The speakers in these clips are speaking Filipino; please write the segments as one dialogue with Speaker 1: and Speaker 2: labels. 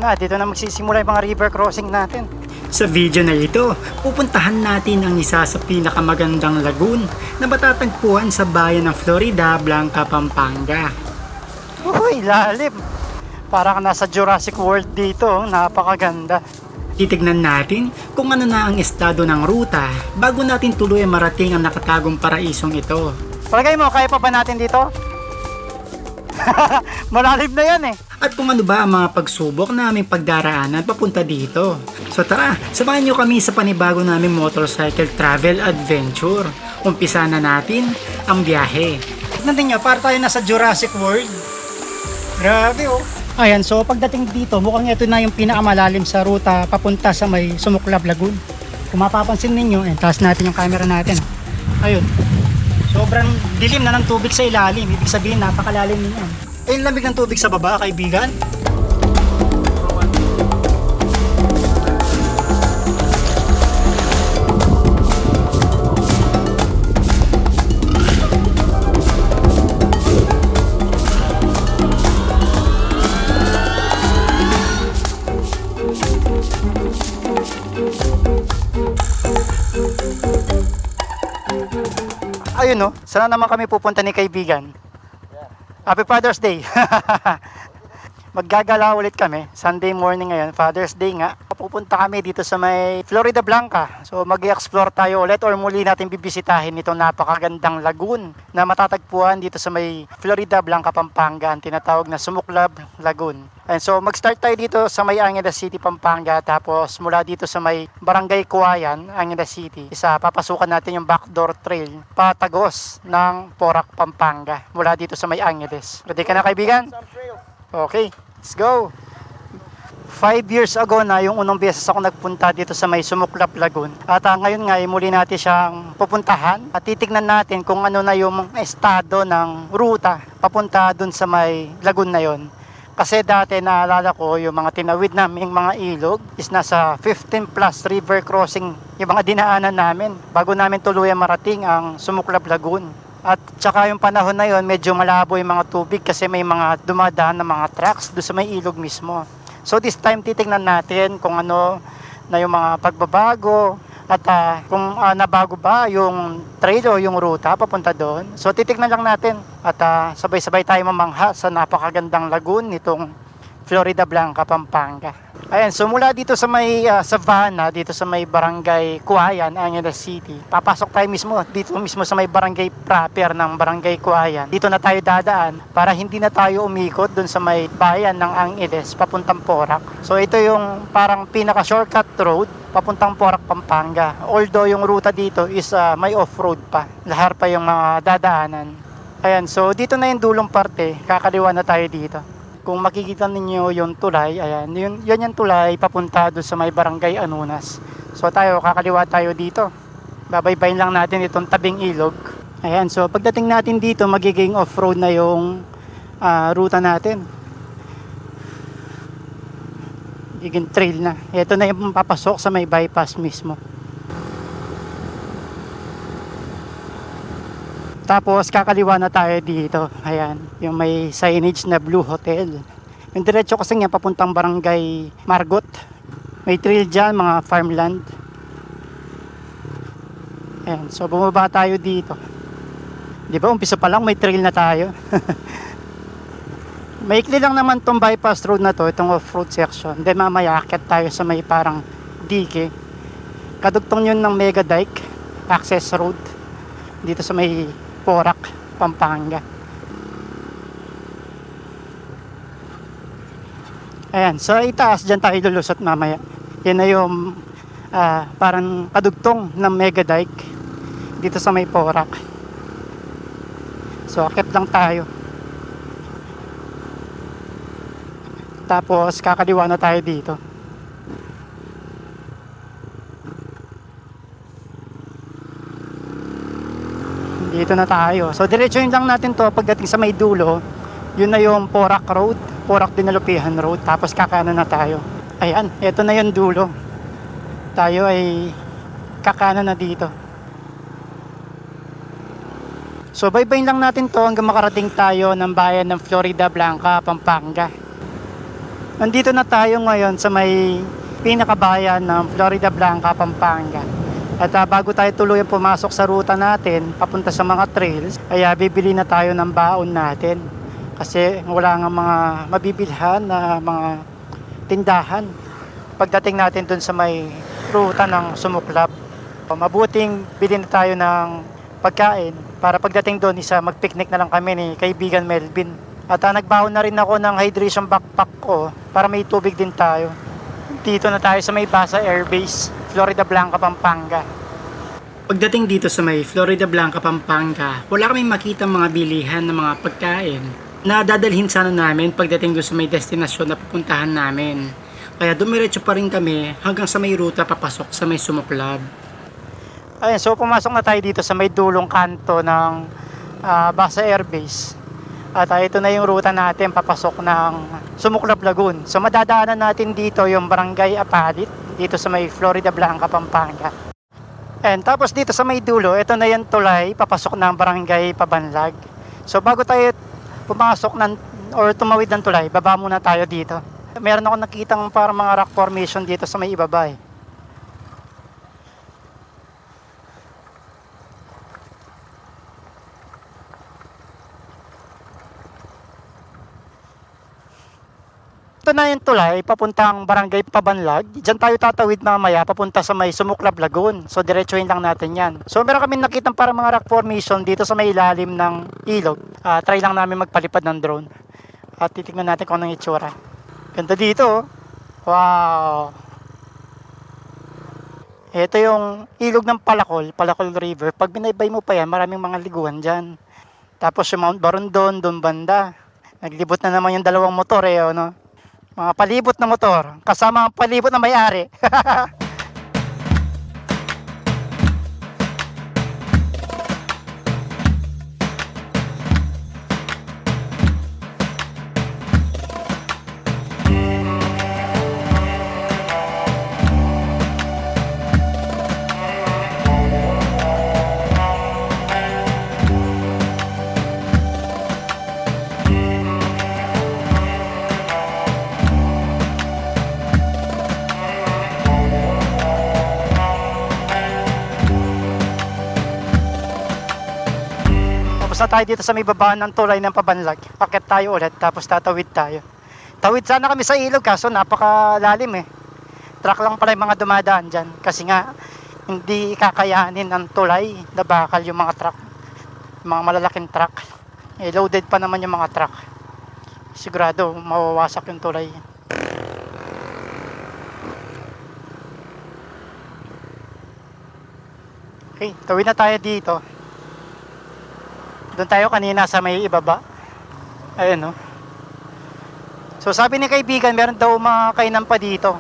Speaker 1: na, dito na magsisimula yung mga river crossing natin.
Speaker 2: Sa video na ito, pupuntahan natin ang isa sa pinakamagandang lagoon na matatagpuan sa bayan ng Florida Blanca, Pampanga.
Speaker 1: Uy, lalim! Para ka nasa Jurassic World dito, napakaganda.
Speaker 2: Titignan natin kung ano na ang estado ng ruta bago natin tuloy marating ang nakatagong paraisong ito.
Speaker 1: Palagay mo, kaya pa ba natin dito? Malalim na yan eh.
Speaker 2: At kung ano ba ang mga pagsubok na aming pagdaraanan papunta dito. So tara, samahan nyo kami sa panibago naming motorcycle travel adventure. Umpisa na natin ang biyahe.
Speaker 1: Tignan nyo, para tayo nasa Jurassic World. Grabe oh. Ayan, so pagdating dito, mukhang ito na yung pinakamalalim sa ruta papunta sa may Sumuklab Lagoon. Kung mapapansin ninyo, taas natin yung camera natin. Ayun. Sobrang dilim na ng tubig sa ilalim. Ibig sabihin, napakalalim niyan. Ay, yung lamig ng tubig sa baba, kaibigan. Ayun no, saan naman kami pupunta ni kaibigan? Happy Father's Day! Maggagala ulit kami, Sunday morning ngayon, Father's Day nga. Pupunta kami dito sa may Florida Blanca. So mag-i-explore tayo ulit or muli natin bibisitahin itong napakagandang lagoon na matatagpuan dito sa may Florida Blanca, Pampanga, ang tinatawag na Sumuklab Lagoon. And so mag-start tayo dito sa may Angeles City, Pampanga, tapos mula dito sa may Barangay Kuwayan, Angeles City, papasukan natin yung backdoor trail patagos ng Porac, Pampanga, mula dito sa may Angeles. Ready ka na kaibigan? Okay, let's go! 5 years ago na yung unang beses ako nagpunta dito sa may Sumuklab Lagoon. At ngayon nga, muli natin siyang pupuntahan at titignan natin kung ano na yung estado ng ruta papunta dun sa may lagoon na yon. Kasi dati naalala ko yung mga tinawid naming mga ilog is nasa 15 plus river crossing yung mga dinaanan namin bago namin tuluyan marating ang Sumuklab Lagoon. At tsaka yung panahon na yon medyo malabo yung mga tubig kasi may mga dumadaan na mga trucks doon sa may ilog mismo. So this time titingnan natin kung ano na yung mga pagbabago at kung nabago ba yung trail o yung ruta papunta doon. So titignan lang natin at sabay-sabay tayo mamangha sa napakagandang lagoon nitong Florida Blanca, Pampanga. Ayan, so mula dito sa may Savannah, dito sa may Barangay Kuwayan, Angeles City, papasok tayo mismo dito mismo sa may barangay proper ng Barangay Kuwayan. Dito na tayo dadaan para hindi na tayo umikot dun sa may bayan ng Angeles papuntang Porac. So ito yung parang pinaka-shortcut road papuntang Porac, Pampanga. Although yung ruta dito is may off-road pa. Lahar pa yung mga dadaanan. Ayan, so dito na yung dulong parte, kakaliwa na tayo dito. Kung makikita ninyo yung tulay, ayan, yun yung tulay papunta doon sa may Barangay Anunas. So tayo, kakaliwa tayo dito. Babaybayin lang natin itong tabing ilog. Ayan, so pagdating natin dito, magiging off-road na yung ruta natin. Magiging trail na. Ito na yung papasok sa may bypass mismo. Tapos kakaliwa na tayo dito. Ayan, yung may signage na Blue Hotel. Yung diretso kasi nga papuntang Barangay Margot. May trail dyan, mga farmland. Ayan, so bumaba tayo dito. Di ba, umpisa pa lang may trail na tayo. Maikli lang naman tong bypass road na to, itong off-road section. Then mamaya akit tayo sa may parang dike. Kadugtong yun ng Mega Dike access road dito sa may Porac, Pampanga. Ayan, so itaas dyan tayo lulusot mamaya. Yan na yung parang kadugtong ng Mega Dike dito sa may Porac. So akit lang tayo. Tapos kakaliwa na tayo dito. Dito na tayo. So diretsuhin lang natin to pagdating sa may dulo. Yun na yung Porac Road, Porac Dinalupihan Road. Tapos kakanan na tayo. Ayan, ito na yung dulo. Tayo ay kakanan na dito. So baybayin lang natin to hanggang makarating tayo ng bayan ng Florida Blanca, Pampanga. Nandito na tayo ngayon sa may pinakabayan ng Florida Blanca, Pampanga. At bago tayo tuluyang pumasok sa ruta natin papunta sa mga trails, ay bibili na tayo ng baon natin. Kasi wala nga mga mabibilhan na mga tindahan pagdating natin dun sa may ruta ng Sumuklap. Mabuting bilhin na tayo ng pagkain para pagdating doon magpiknik na lang kami ni kaibigan Melvin. At nagbaon na rin ako ng hydration backpack ko para may tubig din tayo. Dito na tayo sa may Basa Air Base, Florida Blanca, Pampanga.
Speaker 2: Pagdating dito sa may Florida Blanca, Pampanga, wala kaming makita mga bilihan ng mga pagkain na dadalhin sana namin pagdating doon sa may destinasyon na pupuntahan namin. Kaya dumiretso pa rin kami hanggang sa may ruta papasok sa may Sumuklab.
Speaker 1: Ayun, so pumasok na tayo dito sa may dulong kanto ng Basa Air Base. At ito na yung ruta natin papasok ng Sumuklap Lagoon. So madadaanan natin dito yung Barangay Apalit dito sa may Florida Blanca, Pampanga. And tapos dito sa may dulo, ito na yung tulay papasok ng Barangay Pabanlag. So bago tayo pumasok or tumawid ng tulay, baba muna tayo dito. Meron ako nakitang parang mga rock formation dito sa may ibaba eh. Ito na yung tulay, papuntang Barangay Pabanlag. Diyan tayo tatawid mamaya, papunta sa may Sumuklap Lagoon. So, diretsuhin lang natin yan. So, meron kami nakitang parang mga rock formation dito sa may ilalim ng ilog. Try lang namin magpalipad ng drone. At titignan natin kung anong itsura. Ganda dito, oh. Wow! Ito yung ilog ng Palacol, Palacol River. Pag binaybay mo pa yan, maraming mga liguan dyan. Tapos yung Mount Barondon, doon banda. Naglibot na naman yung dalawang motor eh, no? Mga palibot na motor, kasama ang palibot na may-ari. Tapos na tayo dito sa may babaan ng tulay ng Pabanlag. Akit tayo ulit, tapos tatawid tayo. Tawid sana kami sa ilog kaso napakalalim eh. Truck lang pala yung mga dumadaan dyan. Kasi nga, hindi kakayanin ng tulay na bakal yung mga truck. Yung mga malalaking truck. Loaded pa naman yung mga truck. Sigurado, mawawasak yung tulay. Okay, tawid na tayo dito. Doon tayo kanina sa may ibaba. Ayun, no? So sabi ni kaibigan, meron daw mga kainan pa dito.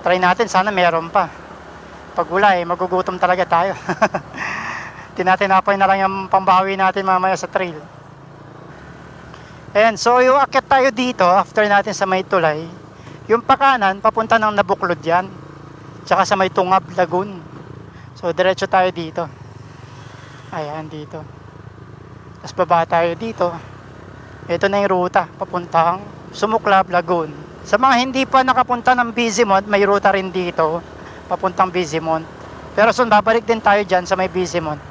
Speaker 1: Try natin, sana meron pa. Pag wala magugutom talaga tayo. Tinatinapay na lang yung pambawi natin mamaya sa trail. Ayan, so yung akit tayo dito, after natin sa may tulay, yung pakanan, papunta ng Nabuklod yan. Tsaka sa may Tungab Lagoon. So diretso tayo dito. Ayan, dito. Tapos baba tayo dito. Ito na yung ruta, papuntang Sumuklap Lagoon. Sa mga hindi pa nakapunta ng Bizimont, may ruta rin dito, papuntang Bizimont. Pero soon, babalik din tayo dyan sa may Bizimont.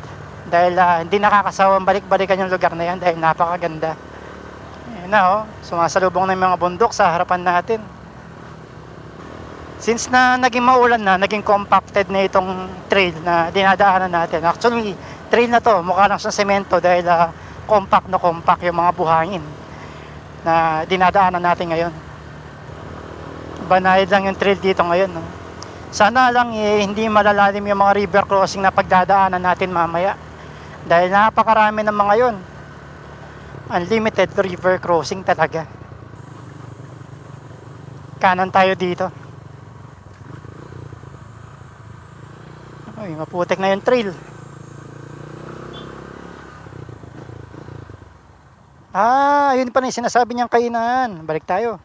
Speaker 1: Dahil hindi nakakasawang balik-balikan yung lugar na yan dahil napakaganda. Ayan na, sumasalubong na yung mga bundok sa harapan natin. Since na naging maulan na, naging compacted na itong trail na dinadaanan natin. Actually, trail na to, mukha lang sa semento dahil compact na compact yung mga buhangin na dinadaanan natin ngayon. Banayad lang yung trail dito ngayon, no? Sana lang hindi malalalim yung mga river crossing na pagdadaanan natin mamaya dahil napakarami ng mga yon. Unlimited river crossing talaga. Kanan tayo dito. Ay, maputik na yung trail. Yun pa na yung sinasabi niyang kainan. Balik tayo.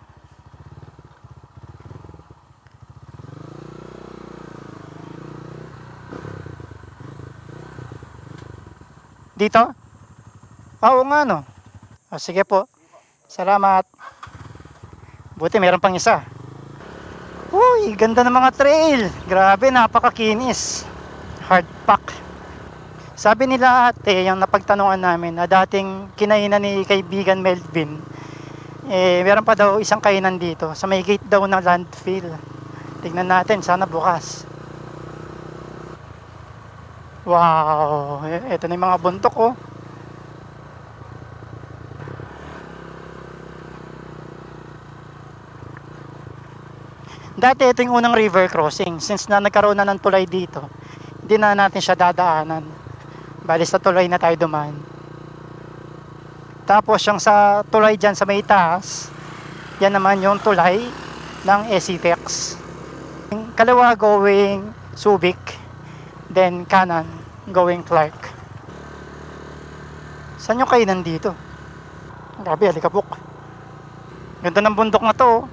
Speaker 1: Dito? Oo nga, no. Sige po. Salamat. Buti meron pang isa. Uy, ganda ng mga trail. Grabe, napakakinis. Hard pack. Sabi nila ate, yung napagtanungan namin na dating kinainan ni kaibigan Melvin, meron pa daw isang kainan dito sa may gate daw ng landfill. Tignan natin, sana bukas. Wow, eto na yung mga bundok oh. Dati ito yung unang river crossing. Since na nagkaroon na ng tulay dito, hindi na natin siya dadaanan. Bali sa tulay na tayo dumaan. Tapos yung sa tulay dyan sa may taas, yan naman yung tulay ng SCTEX. Kaliwa going Subic, then kanan going Clark. Saan yung kainan dito? Grabe, alikabok. Ganda ng bundok na to.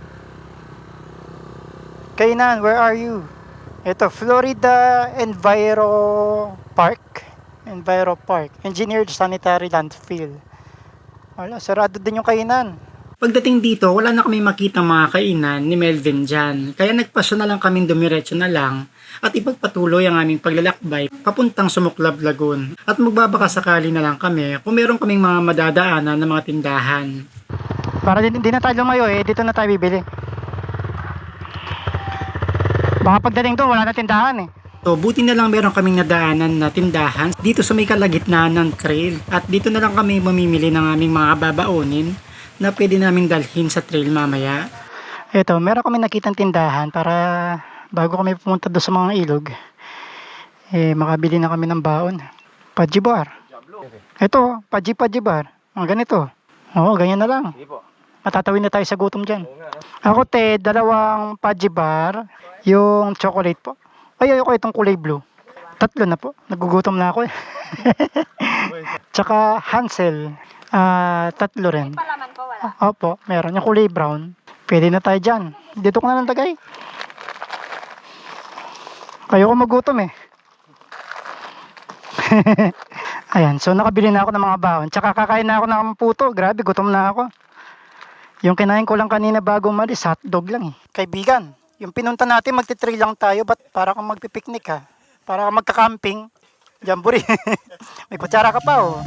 Speaker 1: Kainan, where are you? Ito, Florida Enviro Park. Engineered Sanitary Landfill. Wala, sarado din yung kainan.
Speaker 2: Pagdating dito, wala na kami makita mga kainan ni Melvin dyan. Kaya nagpasya na lang kami dumiretso na lang at ipagpatuloy ang aming paglalakbay papuntang Sumuklab Lagoon. At magbabaka sakali na lang kami kung meron kaming mga madadaanan ng mga tindahan.
Speaker 1: Para hindi na tayo lumayo dito na tayo bibili. Baka pagdating doon, wala na tindahan
Speaker 2: So, buti na lang meron kaming nadaanan na tindahan dito sa may kalagitnaan ng trail. At dito na lang kami mamimili ng aming mga babaunin na pwede namin dalhin sa trail mamaya.
Speaker 1: Ito, meron kami nakitang tindahan para bago kami pumunta doon sa mga ilog, makabili na kami ng baon. Pajibar. Ito, pajibar. Ang ganito. Oo, ganyan na lang. Matatawin na tayo sa gutom dyan. Ako dalawang pajibar, yung chocolate po. Ay, ayoko itong kulay blue. 3 na po. Nagugutom na ako Tsaka Hansel. 3 rin.
Speaker 3: Palaman ko wala.
Speaker 1: Opo, meron. Yung kulay brown. Pwede na tayo dyan. Dito ko na lang tagay. Ayoko magutom Ayan, so nakabili na ako ng mga baon. Tsaka kakain na ako ng puto. Grabe, gutom na ako. Yung kinain ko lang kanina bago umalis, hotdog lang Kaibigan, yung pinunta natin, magti-trail lang tayo. Ba't para kang magpipiknik Para kang magka-camping. Jamboree. May kutsara ka pa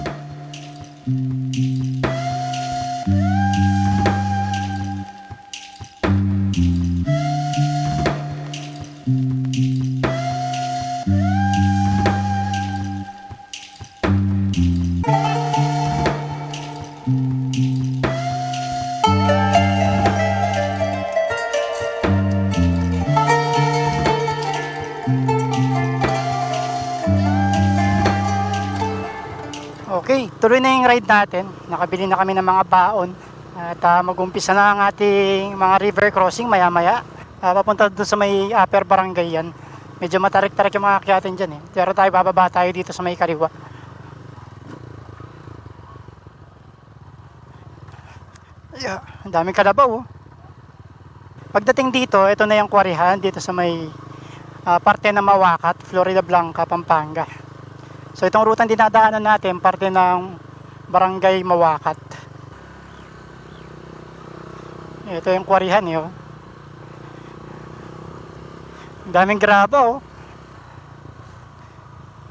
Speaker 1: Okay, tuloy na yung ride natin. Nakabili na kami ng mga baon. At mag-umpisa na ang ating mga river crossing maya-maya. Papunta doon sa may upper barangay yan. Medyo matarik-tarik yung mga akyatin dyan Pero tayo bababa tayo dito sa may kaliwa. Yeah, ang daming kalabaw Pagdating dito, ito na yung kwarihan dito sa may parte ng Mawakat, Florida Blanca, Pampanga. So itong rutang dinadaanan natin, parte ng Barangay Mawakat. Ito yung kwarihan Ang daming graba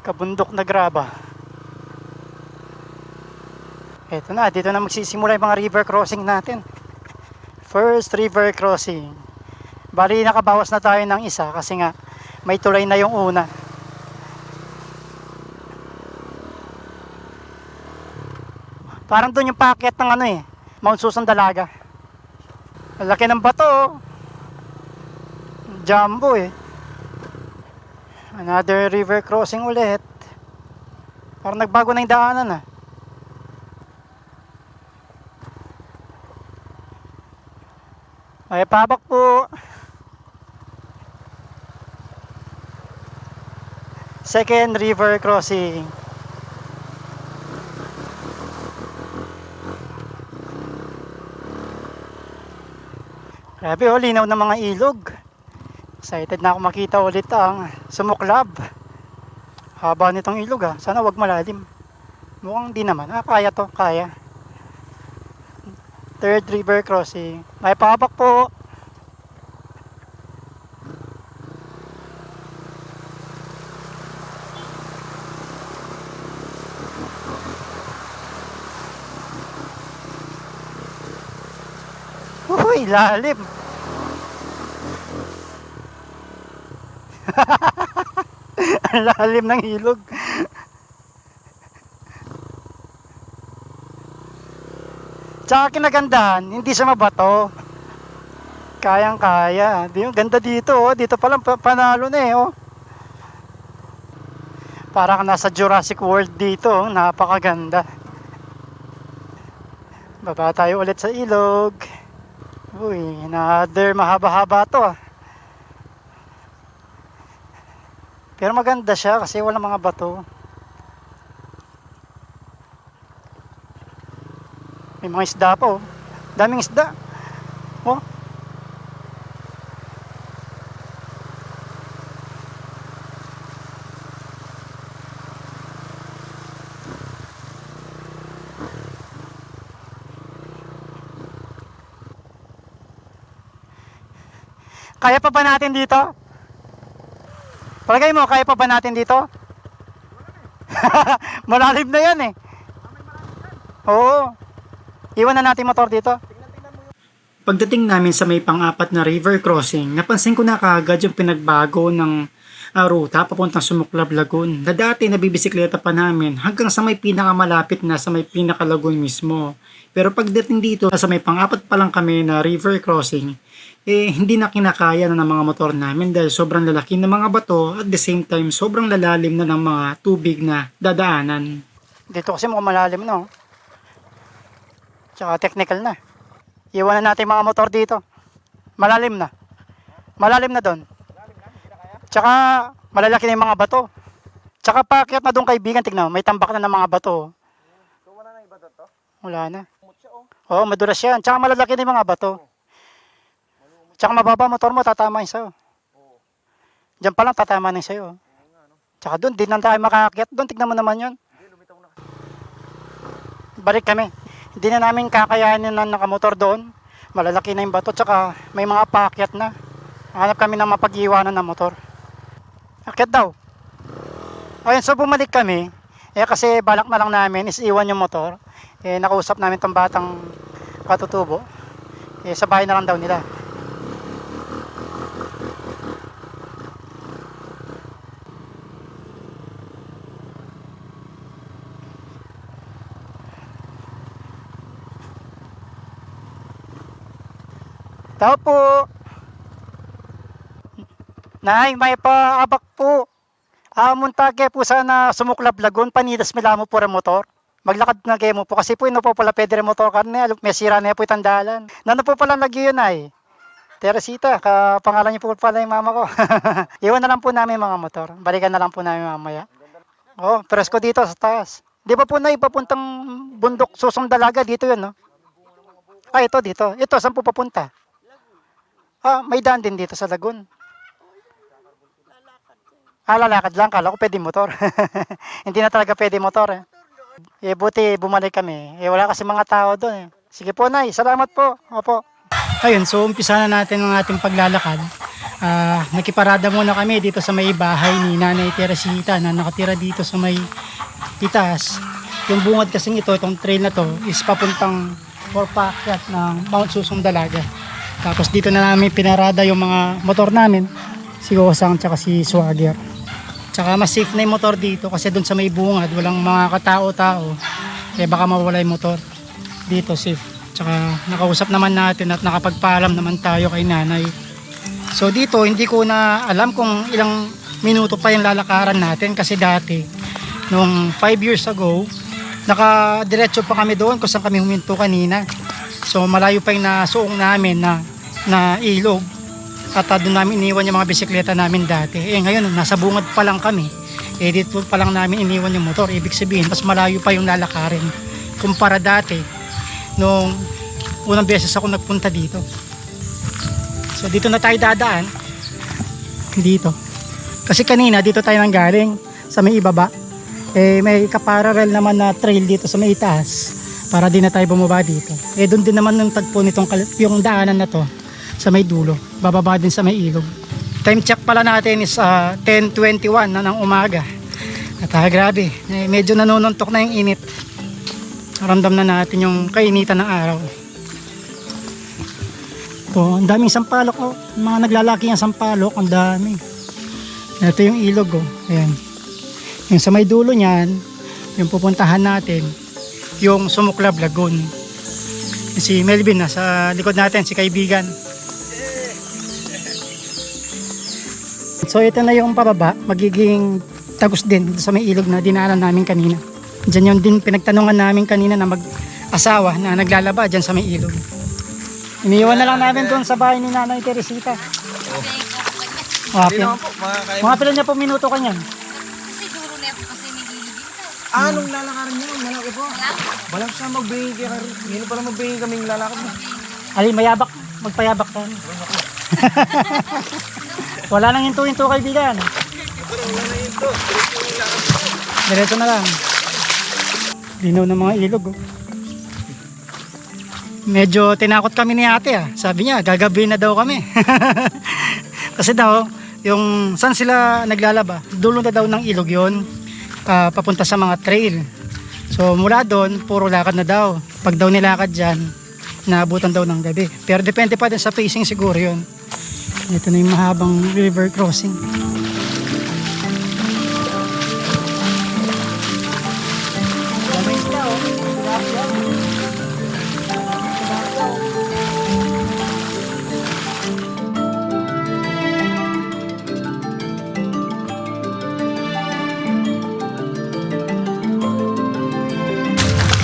Speaker 1: Kabundok na graba. Ito na, dito na magsisimula yung mga river crossing natin. First river crossing. Bali nakabawas na tayo ng isa kasi nga may tulay na yung una. Parang doon yung paakyat ng Mount Susan Dalaga. Ang laki ng bato Jumbo Another river crossing ulit. Parang nagbago na yung daanan Ay, pabak po. Second river crossing. Grabe linaw ng mga ilog. Excited na ako makita ulit ang Sumuklab. Haba nitong ilog Sana wag malalim. Mukhang di naman. Kaya to, kaya. Third river crossing. May pahabak po. Uy, lalim. Ang lalim ng ilog. Tsaka kinagandahan, hindi siya mabato. Kayang-kaya. Ganda dito, oh. Dito pa lang panalo na eh, oh. Parang nasa Jurassic World dito, oh. Napakaganda. Baba tayo ulit sa ilog. Uy, another mahaba-haba to, ah. Pero maganda siya kasi walang mga bato. May mga isda po. Daming isda. Oh. Kaya pa ba natin dito? Palagay mo, kaya pa ba natin dito? Malalim na yan eh. Oo. Iwan na natin motor dito.
Speaker 2: Pagdating namin sa may pang-apat na river crossing, napansin ko na kaagad yung pinagbago ng ruta papuntang Sumuklab Lagoon. Na dati nabibisikleta pa namin hanggang sa may pinakamalapit na sa may pinakalagoon mismo. Pero pagdating dito sa may pang-apat pa lang kami na river crossing, hindi na kinakaya na ng mga motor namin dahil sobrang lalaki ng mga bato at the same time sobrang lalalim na ng mga tubig na dadaanan.
Speaker 1: Dito kasi mukhang malalim no. Tsaka technical na. Iwan na natin mga motor dito. Malalim na. Malalim na doon. Tsaka malalaki na yung mga bato. Tsaka paakyat na doon kaibigan, tignan may tambak na ng mga bato.
Speaker 3: So wala na iba to?
Speaker 1: Wala na.
Speaker 3: Mutya oh.
Speaker 1: Oo, madulas yan. Tsaka malalaki na yung mga bato. Tsaka mababa motor mo, tatama yung sa'yo. Diyan pa lang tatama na yung sa'yo. Tsaka doon, di na tayo makaakyat doon. Tignan mo naman yun. Balik kami. Hindi na namin kakayanin na nakamotor doon. Malalaki na yung bato. Tsaka may mga paakyat na. Hanap kami ng mapag-iwanan ng motor. Akyat daw. Ayun, so bumalik kami. Kasi balak na lang namin is iwan yung motor. Nakausap namin tong batang katutubo. Sa bahay na lang daw nila. Tao po. Nay, may paabak po. Muntage po sana Sumuklab Lagoon, Panidas Milamo po rin motor. Maglakad na kayo mo po kasi po ino po pala pwede rin motor karne. May sira na po itandalan. Nano po pala nagyuyon ay. Teresita, kapangalan niyo po pala yung mama ko. Iwan na lang po namin mga motor. Balikan na lang po namin mamaya. Oh, presko dito sa taas. Di ba po na ipapuntang bundok Susong Dalaga dito yun, no? Ito dito. Ito, saan po papunta? May daan din dito sa Lagoon. Lalakad lang. Kala ko pwede motor. Hindi na talaga pwede motor. Buti bumalik kami. Wala kasi mga tao doon. Sige po, Nay. Salamat po. Opo.
Speaker 2: Ayun, so umpisa na natin ang ating paglalakad. Nakiparada muna kami dito sa may bahay ni Nanay Teresita na nakatira dito sa may itaas. Yung bungad kasing ito, itong trail na to is papuntang or paakyat ng Mount Susong Dalaga. Tapos dito na namin pinarada yung mga motor namin, si Osang tsaka si Swagger. Tsaka mas safe na yung motor dito kasi doon sa may bungad walang mga katao-tao, baka mawala yung motor. Dito safe. Tsaka nakausap naman natin at nakapagpaalam naman tayo kay Nanay. So dito hindi ko na alam kung ilang minuto pa yung lalakaran natin kasi dati nung 5 years ago nakadiretso pa kami doon kung saan kami huminto kanina. So malayo pa yung nasuong namin na ilog at doon namin iniwan yung mga bisikleta namin dati. Ngayon nasa bungad pa lang kami. Dito pa lang namin iniwan yung motor. Ibig sabihin mas malayo pa yung lalakarin kumpara dati nung unang beses ako nagpunta dito. So dito na tayo dadaan. Dito. Kasi kanina dito tayo nanggaling sa may ibaba. May kaparallel naman na trail dito sa may itaas para di na tayo bumaba dito. Eh doon din naman yung tagpo nitong yung daanan na to sa may dulo. Bababa din sa may ilog. Time check pala natin is 10:21 na ng umaga. At grabe, medyo nanununtok na yung init. Ramdam na natin yung kainitan ng araw. Ito, ang daming sampalok oh. Mga naglalaki ang sampalok, ang dami. Ito yung ilog oh. Ayan. Yung sa may dulo niyan, yung pupuntahan natin, yung Sumuklab Lagoon. Si Melvin nasa likod natin, si kaibigan. So ito na yung pababa, magiging tagos din sa may ilog na dinaanan namin kanina. Diyan yung din pinagtanungan namin kanina na mag-asawa na naglalaba dyan sa may ilog. Iniiwan na lang namin doon sa bahay ni Nanay Teresita.
Speaker 3: Hindi naman po, makakain.
Speaker 2: Mga pila niya po minuto kanyan.
Speaker 4: Siguro na po kasi nagigigil ka.
Speaker 3: Anong lalakarin niyo? Malaki po. Balang siya magbigay kay Karo. Hindi pala magbigay kaming lalakad mo.
Speaker 2: Ali, mayabak. Magpayabak ka. Wala nang hinto-hinto kaibigan.
Speaker 3: Pero wala na yun to.
Speaker 2: Diretso na lang. Linaw ng mga ilog oh. Medyo tinakot kami ni ate ah. Sabi niya gagabi na daw kami. Kasi daw yung saan sila naglalaba, dulo na daw ng ilog yon, papunta sa mga trail. So mula doon puro lakad na daw. Pag daw nilakad dyan, naabutan daw ng gabi. Pero depende pa din sa facing siguro yon. Ito na yung mahabang river crossing.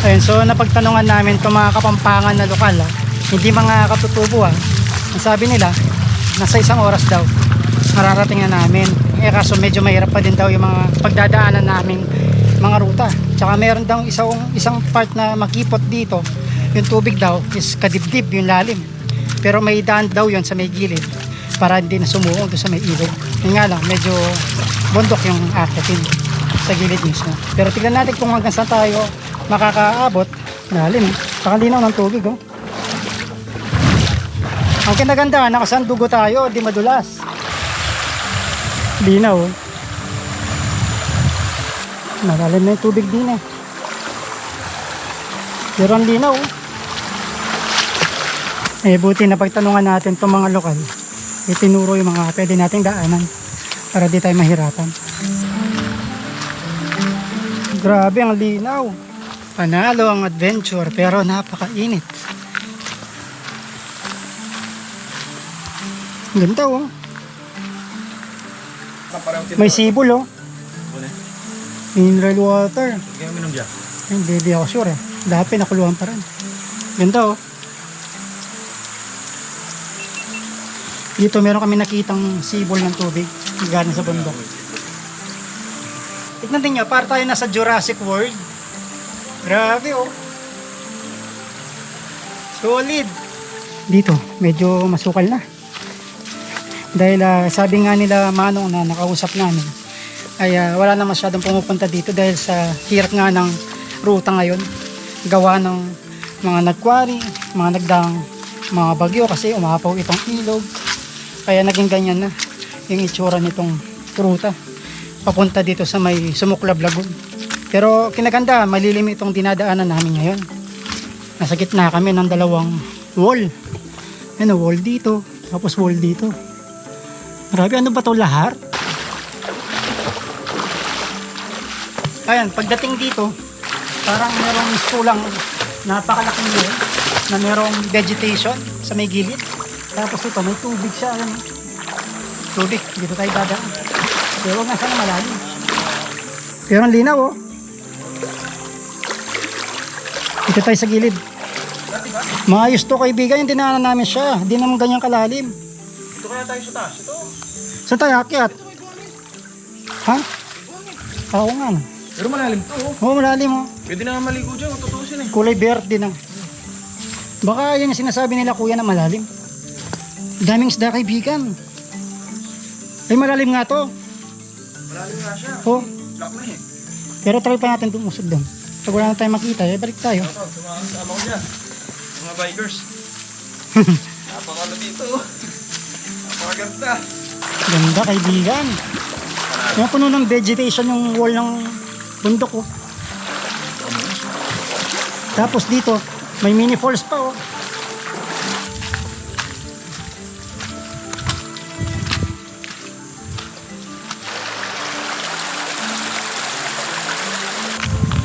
Speaker 2: Ayun, so napagtanungan namin itong mga Kapampangan na lokal hindi mga katutubo ang sabi nila nasa 1 oras daw mararating na namin. Kaso medyo mahirap pa din daw yung mga pagdadaanan namin mga ruta. Tsaka meron daw isang part na makipot dito, yung tubig daw is kadibdib yung lalim, pero may daan daw yon sa may gilid para hindi na sumuong doon sa may ilog. Yun nga lang, medyo bundok yung akitin sa gilid mismo. Pero tignan natin kung hanggang saan tayo makakaabot. Lalim, pakalinaw ng tubig oh. Ang kinaganda, nakasandugo tayo, di madulas. Linaw oh. Malalim na yung tubig din eh. Pero ang linaw oh. Eh buti na pagtanungan natin itong mga lokal, itinuro yung mga pwede nating daanan para di tayo mahirapan. Grabe ang linaw. Panalo ang adventure pero napakainit. Ganda oh. May sibol oh. Mineral water.
Speaker 3: Kaya minom dyan.
Speaker 2: Hindi ako sure eh. Dati nakuluhan pa rin. Ganda oh. Dito meron kami nakitang sibol ng tubig galing sa bundok. Tignan din nyo, para tayo nasa Jurassic World. Grabe oh. Solid. Dito, medyo masukal na. Dahil sabi nga nila Manong na nakausap namin, ay wala na masyadong pumupunta dito dahil sa hirap nga ng ruta ngayon. Gawa ng mga nagkwari, mga nagdaang mga bagyo kasi umapaw itong ilog. Kaya naging ganyan na yung itsura nitong ruta papunta dito sa may Sumuklab Lagoon. Pero kinaganda, malilim itong dinadaanan namin ngayon. Nasa gitna kami ng dalawang wall. Ano, wall dito, tapos wall dito. Grabe, ano ba ito, lahar? Ayan, pagdating dito, parang merong sulang napakalaking wall na merong vegetation sa may gilid. Tapos ito, may tubig siya. Ayan. Tubig, dito tayo dadaan. Pero huwag na sana malalim. Pero ang linaw oh. Dito tayo sa gilid. Maayos to kaibigan, yung dinaanan namin siya. Hindi naman ganyan kalalim.
Speaker 3: Ito kaya tayo sa taas. Ito.
Speaker 2: Saan tayo akyat? Ha? Oo nga.
Speaker 3: Pero malalim to.
Speaker 2: Oo, malalim oh.
Speaker 3: Pwede na nga maligo dyan. Matutusin eh.
Speaker 2: Kulay verde na. Baka yan yung sinasabi nila kuya na malalim. Daming isda kaibigan. Ay malalim nga to.
Speaker 3: Malalim nga siya.
Speaker 2: Oh.
Speaker 3: Black na eh.
Speaker 2: Pero try pa natin tumusod doon.
Speaker 1: Pag wala na tayong makita, balik tayo.
Speaker 3: Sama ko dyan. Mga bikers. Napakalo dito. Napakaganda.
Speaker 1: Ganda, kaibigan. Yung puno ng vegetation yung wall ng bundok, oh. Tapos dito, may mini falls pa, oh.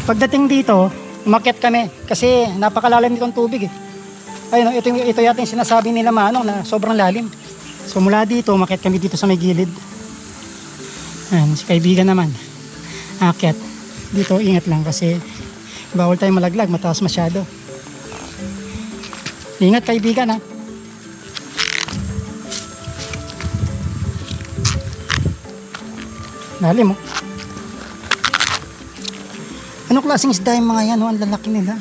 Speaker 1: Pagdating dito, umakyat kami kasi napakalalim nitong tubig, eh. Ayun, oh, ito yata yung sinasabi nila Manong na sobrang lalim. So mula dito, umakyat kami dito sa may gilid. Ayan, si kaibigan naman. Akyat. Dito, ingat lang kasi bawal tayo malaglag, mataas masyado. Ingat kaibigan, ha. Lalim, oh. Anong klaseng isda yung mga yan, oh? Ang lalaki nila.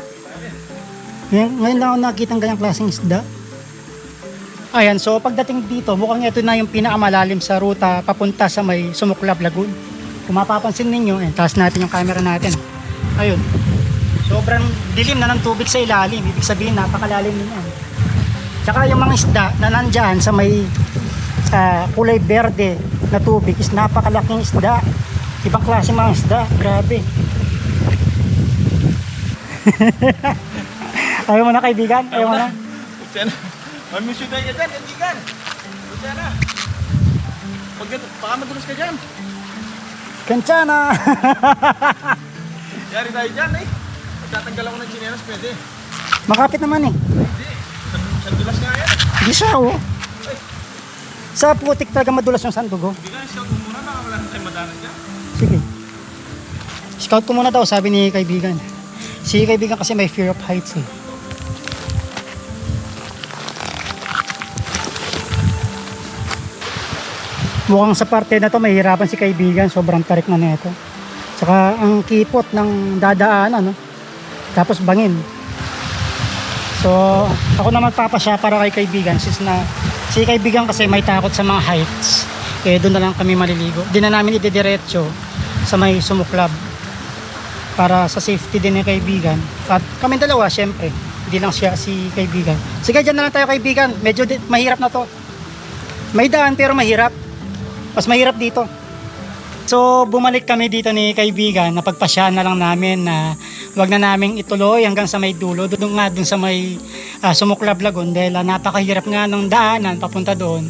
Speaker 1: Ngayon lang ako nakikita ng ganyang klaseng isda. Ayan, so pagdating dito, mukhang ito na yung pinakamalalim sa ruta papunta sa may Sumuklab Lagoon. Kung mapapansin ninyo, taas natin yung camera natin. Ayun. Sobrang dilim na ng tubig sa ilalim. Ibig sabihin, napakalalim niya. Tsaka yung mga isda na nandyan sa may kulay berde na tubig is napakalaking isda. Ibang klase mga isda. Grabe. Ayaw mo na kaibigan? Ayaw mo na?
Speaker 3: Diyan. Mamisyo tayo dyan, kaibigan. Diyan na. Baka madulas ka dyan.
Speaker 1: Kanchana!
Speaker 3: Yari tayo dyan eh. Magtatanggal ako ng chinelas, pwede.
Speaker 1: Makapit naman, eh.
Speaker 3: Hindi. Sandulas nga yan.
Speaker 1: Hindi siya, oh. Sa putik talaga madulas yung sandugo.
Speaker 3: Hindi ka, scout mo muna. Baka wala na tayo madanan dyan.
Speaker 1: Sige. Scout ko muna daw, sabi ni kaibigan. Si kaibigan kasi may fear of heights, eh. Mukhang sa parte na to mahirapan si kaibigan, sobrang tarik na nito. Saka ang kipot ng dadaanan, no? Tapos bangin. So ako na magpapasya para kay kaibigan since na si kaibigan kasi may takot sa mga heights. Eh doon na lang kami maliligo. Di na namin ididiretso sa may Sumuklab para sa safety din ng kaibigan. At kami dalawa syempre, hindi lang siya si kaibigan. Sige, dyan na lang tayo kaibigan. Medyo mahirap na to. May daan pero mahirap. Mas mahirap dito. So bumalik kami dito ni kaibigan, napagpasyahan na lang namin na wag na naming ituloy hanggang sa may dulo, doon sa may Sumuklab Lagoon dahil napakahirap nga ng daanan papunta doon.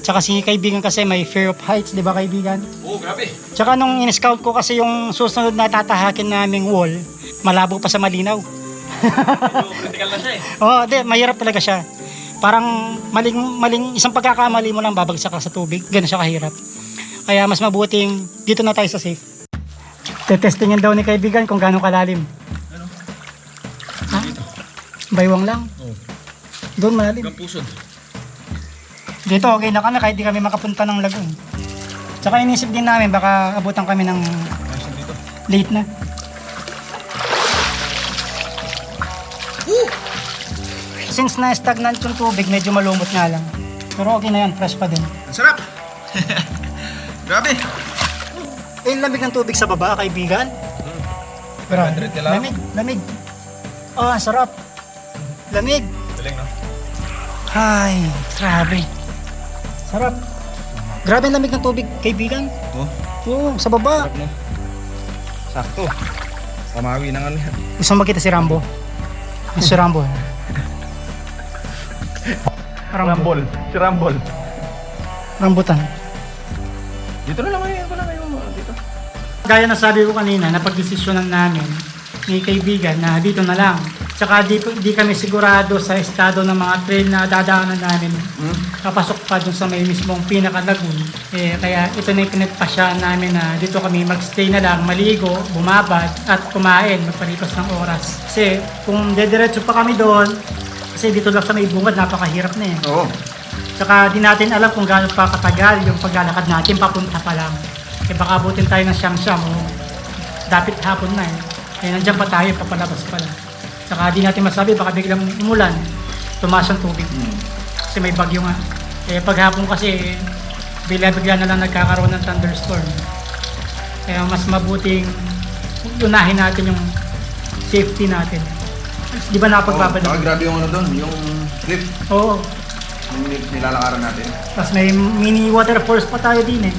Speaker 1: Tsaka si kaibigan kasi may fear of heights, di ba kaibigan?
Speaker 3: Oo, grabe.
Speaker 1: Tsaka nung in-scout ko kasi yung susunod na tatahakin naming wall, malabo pa sa malinaw.
Speaker 3: Medyo critical na siya eh.
Speaker 1: Oo, mahirap talaga siya. Parang maling isang pagkakamali mo lang babagsak ka sa tubig. Ganun siya kahirap. Kaya mas mabuting dito na tayo sa safe. Tetestingin daw ni kaibigan kung gaano kalalim.
Speaker 3: Ano?
Speaker 1: Ha? Baywang lang.
Speaker 3: Oo.
Speaker 1: Doon malalim.
Speaker 3: Pusod.
Speaker 1: Dito okay na kami kahit di kami makapunta ng lagoon. Tsaka inisip din namin baka abutan kami ng
Speaker 3: Dito.
Speaker 1: late na. Since na stagnant yung tubig, medyo malumot nga lang. Pero okay na yan, fresh pa din.
Speaker 3: Ang sarap. Grabe.
Speaker 1: Eh, lamig ng tubig sa baba, kaibigan. Grabe.
Speaker 3: 100 ka lang.
Speaker 1: Lamig. Ah, sarap. Lamig.
Speaker 3: Galing, no?
Speaker 1: Ay, grabe. Sarap. Grabe ang lamig ng tubig, kaibigan.
Speaker 3: Oo.
Speaker 1: Oo, sa baba.
Speaker 3: Sarap, no? Sakto. Pamawi ng ano yan.
Speaker 1: Gusto mo makita si Rambo? Si Rambo.
Speaker 3: Rambol. Si Rambol.
Speaker 1: Rambutan.
Speaker 3: Dito na lang ngayon. Dito.
Speaker 1: Gaya na sabi ko kanina, napag-desisyonan namin ni kaibigan na dito na lang. Tsaka di kami sigurado sa estado ng mga trail na dadaanan namin. Kapasok pa dun sa may mismong pinaka-lagoon. Kaya ito na yung pinagpasyahan namin na dito kami magstay na lang, maligo, bumabad at kumain, magpalipas ng oras. Kasi kung dediretso pa kami doon, kasi dito lang sa may bungad, napakahirap na eh.
Speaker 3: Oo.
Speaker 1: Tsaka di natin alam kung gaano pa katagal yung paglalakad natin papunta pa lang. Baka abutin tayo ng siyam-siyam o dapit hapon na eh. Nandiyan pa tayo, papalabas pala. Tsaka di natin masabi, baka biglang umulan, tumaas ang tubig. Kasi may bagyo nga. Paghapon kasi, bigla-bigla na lang nagkakaroon ng thunderstorm. Kaya mas mabuting unahin natin yung
Speaker 2: safety natin. Di ba napagbabalik?
Speaker 3: Saka grabe yung ano doon, yung lift.
Speaker 2: Oo.
Speaker 3: Yung nilalakaran natin.
Speaker 2: Tapos may mini waterfalls pa tayo din eh.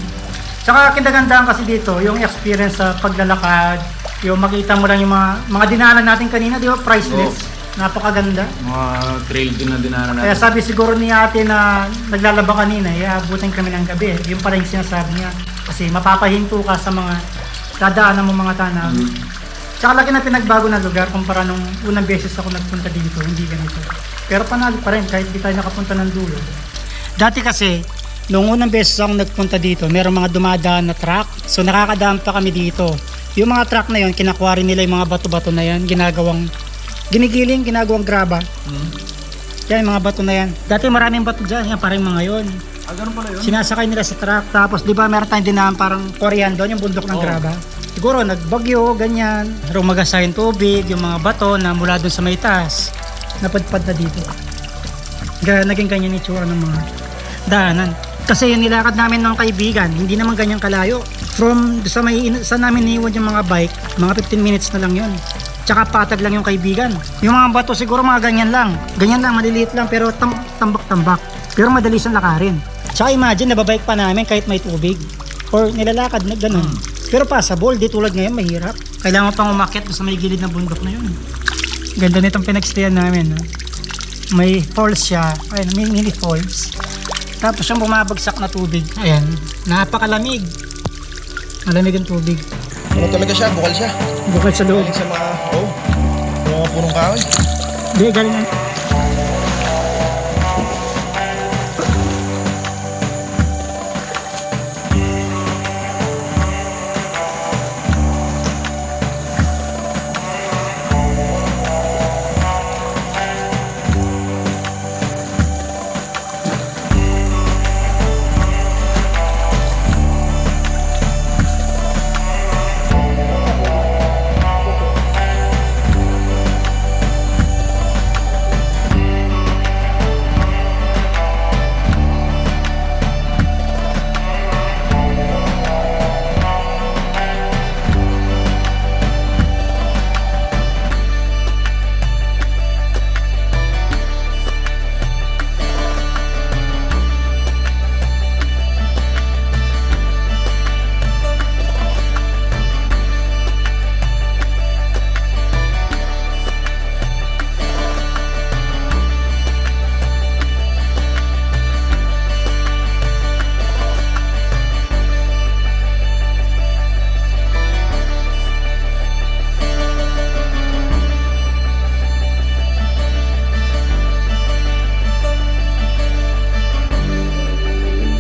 Speaker 2: Tsaka kinagandaan kasi dito, yung experience sa paglalakad, yung makita mo lang yung mga dinaanan natin kanina, di ba? Priceless. Napakaganda.
Speaker 3: Mga trail din na dinaanan natin.
Speaker 2: Kaya sabi siguro ni ate na naglalaba kanina, iabutin kami ng gabi. Yung pala yung sinasabi niya. Kasi mapapahinto ka sa mga dadaanan mo mga tanaw. Tsaka lagi na pinagbago na lugar kumpara nung unang beses ako nagpunta dito, hindi ganito. Pero panalo pa rin kahit di tayo nakapunta ng dulo. Dati kasi, nung unang beses ako nagpunta dito, merong mga dumadaan na truck. So nakakadaan pa kami dito. Yung mga truck na yon, kinakuha rin nila yung mga bato-bato na yan, ginagawang graba. Yan, yung mga bato na yan. Dati maraming bato dyan, yan parang mga yon.
Speaker 3: Ganun pala yun?
Speaker 2: Sinasakay nila sa truck, tapos di ba meron tayong dinaan parang Korean doon, yung bundok ng graba. Siguro nagbagyo, ganyan. Rumagasa yung tubig, yung mga bato na mula doon sa may taas, napadpad na dito. Naging ganyan yung itsura ng mga daanan. Kasi yung nilakad namin ng kaibigan, hindi naman ganyan kalayo. From sa namin niiwan yung mga bike, mga 15 minutes na lang yun. Tsaka patag lang yung kaibigan. Yung mga bato siguro mga ganyan lang. Ganyan lang, maliliit lang pero tambak-tambak. Pero madali siyang lakarin. Tsaka imagine, nababike pa namin kahit may tubig. Or nilalakad na ganun. Pero passable, di tulad ngayon, mahirap. Kailangan pang umakyat sa may gilid na bundok na yun. Ganda nitong pinagstayan namin. No? May falls siya. Ayun, may mini falls. Tapos yung bumabagsak na tubig. Ayan, napakalamig. Malamig ang tubig.
Speaker 3: Ano talaga siya? Bukal siya.
Speaker 2: Bukal sa loob.
Speaker 3: Sa mga, mga punong kahoy.
Speaker 2: Hindi, galing